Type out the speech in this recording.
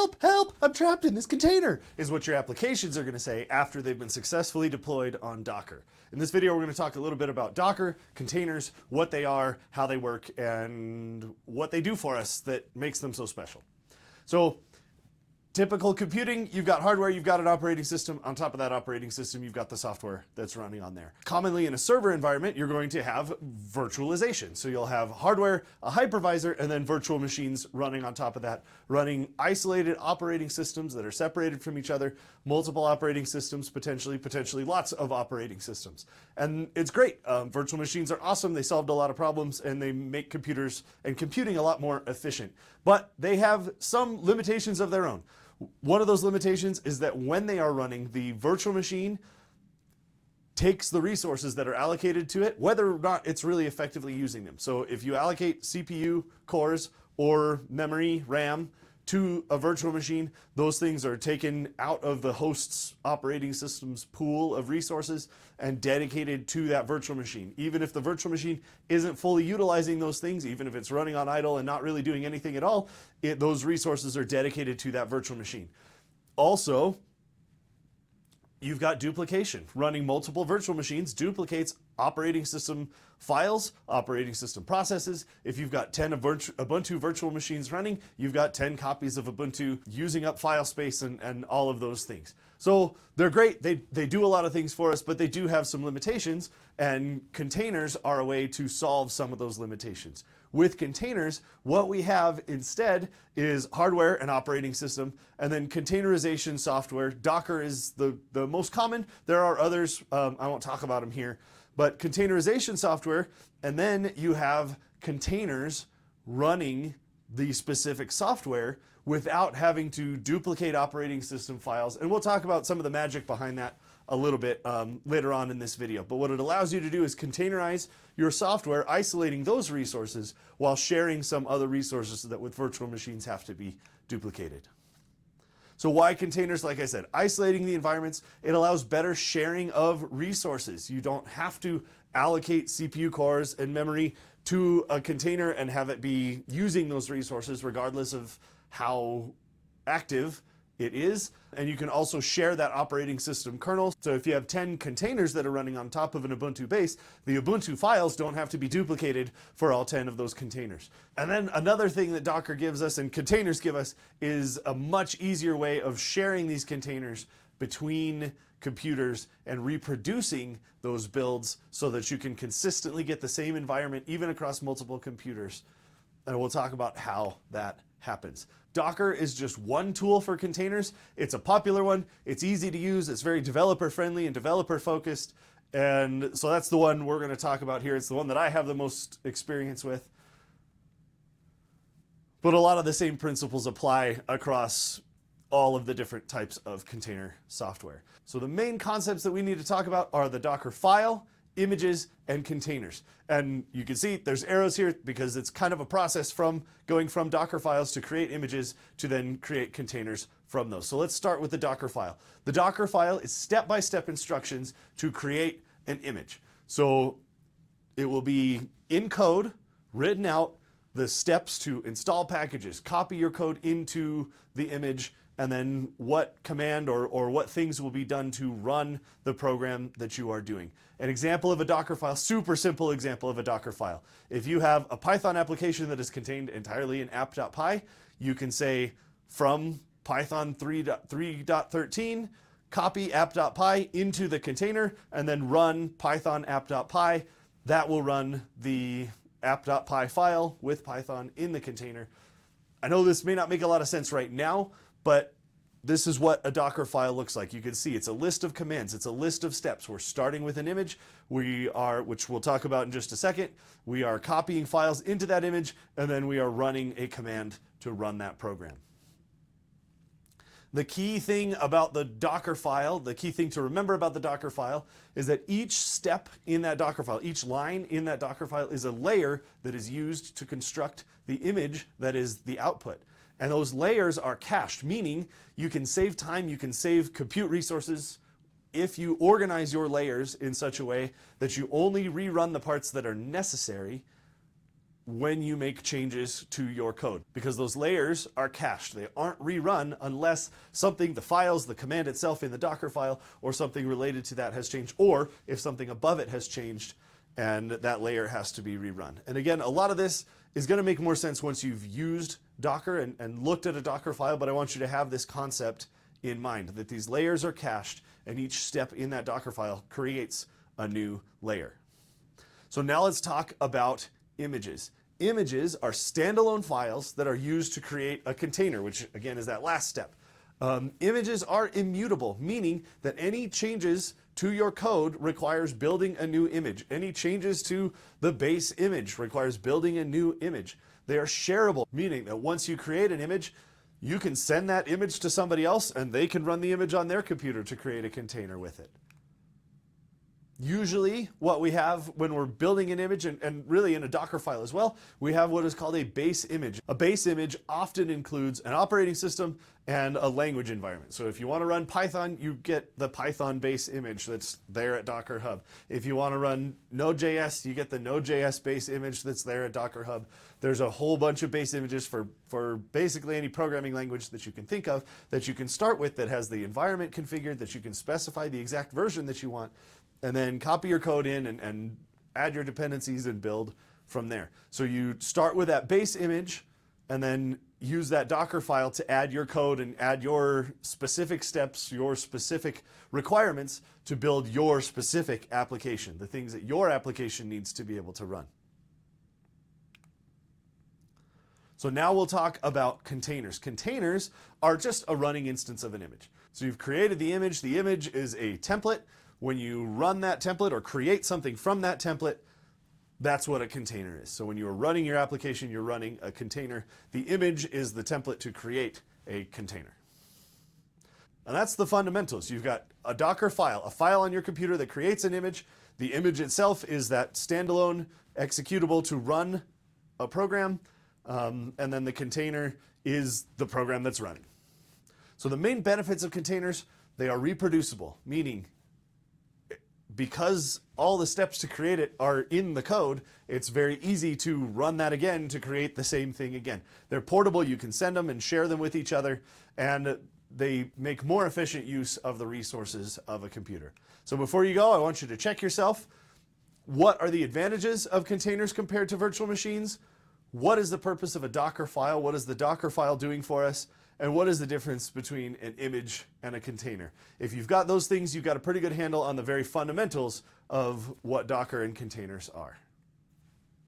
help, help, I'm trapped in this container, is what your applications are going to say after they've been successfully deployed on Docker. In this video, we're going to talk a little bit about Docker, containers, what they are, how they work, and what they do for us that makes them so special. So, typical computing, you've got hardware, you've got an operating system. On top of that operating system, you've got the software that's running on there. Commonly in a server environment, you're going to have virtualization. So you'll have hardware, a hypervisor, and then virtual machines running on top of that, running isolated operating systems that are separated from each other, multiple operating systems, potentially lots of operating systems. And it's great. Virtual machines are awesome. They solved a lot of problems, and they make computers and computing a lot more efficient. But they have some limitations of their own. One of those limitations is that when they are running, the virtual machine takes the resources that are allocated to it, whether or not it's really effectively using them. So if you allocate CPU cores or memory, RAM, to a virtual machine, those things are taken out of the host's operating system's pool of resources and dedicated to that virtual machine. Even if the virtual machine isn't fully utilizing those things, even if it's running on idle and not really doing anything at all, those resources are dedicated to that virtual machine. Also, you've got duplication. Running multiple virtual machines duplicates operating system files, operating system processes. If you've got 10 Ubuntu virtual machines running, you've got 10 copies of Ubuntu using up file space and all of those things. So they're great. They do a lot of things for us, but they do have some limitations, and containers are a way to solve some of those limitations. With containers, what we have instead is hardware and operating system, and then containerization software. Docker is the most common. There are others. I won't talk about them here. But containerization software, and then you have containers running the specific software without having to duplicate operating system files. And we'll talk about some of the magic behind that a little bit later on in this video. But what it allows you to do is containerize your software, isolating those resources while sharing some other resources that with virtual machines have to be duplicated. So why containers? Like I said, isolating the environments, it allows better sharing of resources. You don't have to allocate CPU cores and memory to a container and have it be using those resources regardless of how active it is. And you can also share that operating system kernel. So if you have 10 containers that are running on top of an Ubuntu base, the Ubuntu files don't have to be duplicated for all 10 of those containers. And then another thing that Docker gives us and containers give us is a much easier way of sharing these containers between computers and reproducing those builds so that you can consistently get the same environment even across multiple computers. And we'll talk about how that happens. Docker is just one tool for containers. It's a popular one. It's easy to use. It's very developer friendly and developer focused. And so that's the one we're going to talk about here. It's the one that I have the most experience with. But a lot of the same principles apply across all of the different types of container software. So the main concepts that we need to talk about are the Docker file, images, and containers. And you can see there's arrows here because it's kind of a process from going from Docker files to create images to then create containers from those. So let's start with the Docker file. The Docker file is step-by-step instructions to create an image. So it will be in code, written out, the steps to install packages, copy your code into the image, and then what command or what things will be done to run the program that you are doing. An example of a Docker file, super simple example of a Docker file. If you have a Python application that is contained entirely in app.py, you can say from Python 3.13, copy app.py into the container, and then run Python app.py. That will run the app.py file with Python in the container. I know this may not make a lot of sense right now, but this is what a Docker file looks like. You can see it's a list of commands. It's a list of steps. We're starting with an image. Which we'll talk about in just a second. We are copying files into that image, and then we are running a command to run that program. The key thing about the Docker file, the key thing to remember about the Docker file is that each step in that Docker file, each line in that Docker file is a layer that is used to construct the image that is the output. And those layers are cached, meaning you can save time, you can save compute resources if you organize your layers in such a way that you only rerun the parts that are necessary when you make changes to your code, because those layers are cached. They aren't rerun unless something, the files, the command itself in the Docker file, or something related to that has changed, or if something above it has changed and that layer has to be rerun. And again, a lot of this is going to make more sense once you've used Docker and looked at a Docker file, but I want you to have this concept in mind, that these layers are cached and each step in that Docker file creates a new layer. So now let's talk about images. Images are standalone files that are used to create a container, which again is that last step. Images are immutable, meaning that any changes to your code requires building a new image. Any changes to the base image requires building a new image. They are shareable, meaning that once you create an image, you can send that image to somebody else and they can run the image on their computer to create a container with it. Usually what we have when we're building an image, and really in a Docker file as well, we have what is called a base image. A base image often includes an operating system and a language environment. So if you want to run Python, you get the Python base image that's there at Docker Hub. If you want to run Node.js, you get the Node.js base image that's there at Docker Hub. There's a whole bunch of base images for basically any programming language that you can think of that you can start with, that has the environment configured, that you can specify the exact version that you want, and then copy your code in and add your dependencies and build from there. So you start with that base image and then use that Docker file to add your code and add your specific steps, your specific requirements to build your specific application, the things that your application needs to be able to run. So now we'll talk about containers. Containers are just a running instance of an image. So you've created the image. The image is a template. When you run that template or create something from that template, that's what a container is. So when you're running your application, you're running a container. The image is the template to create a container. And that's the fundamentals. You've got a Docker file, a file on your computer that creates an image. The image itself is that standalone executable to run a program. And then the container is the program that's running. So the main benefits of containers, they are reproducible, meaning because all the steps to create it are in the code, it's very easy to run that again to create the same thing again. They're portable, you can send them and share them with each other, and they make more efficient use of the resources of a computer. So before you go, I want you to check yourself. What are the advantages of containers compared to virtual machines? What is the purpose of a Docker file? What is the Docker file doing for us? And what is the difference between an image and a container? If you've got those things, you've got a pretty good handle on the very fundamentals of what Docker and containers are.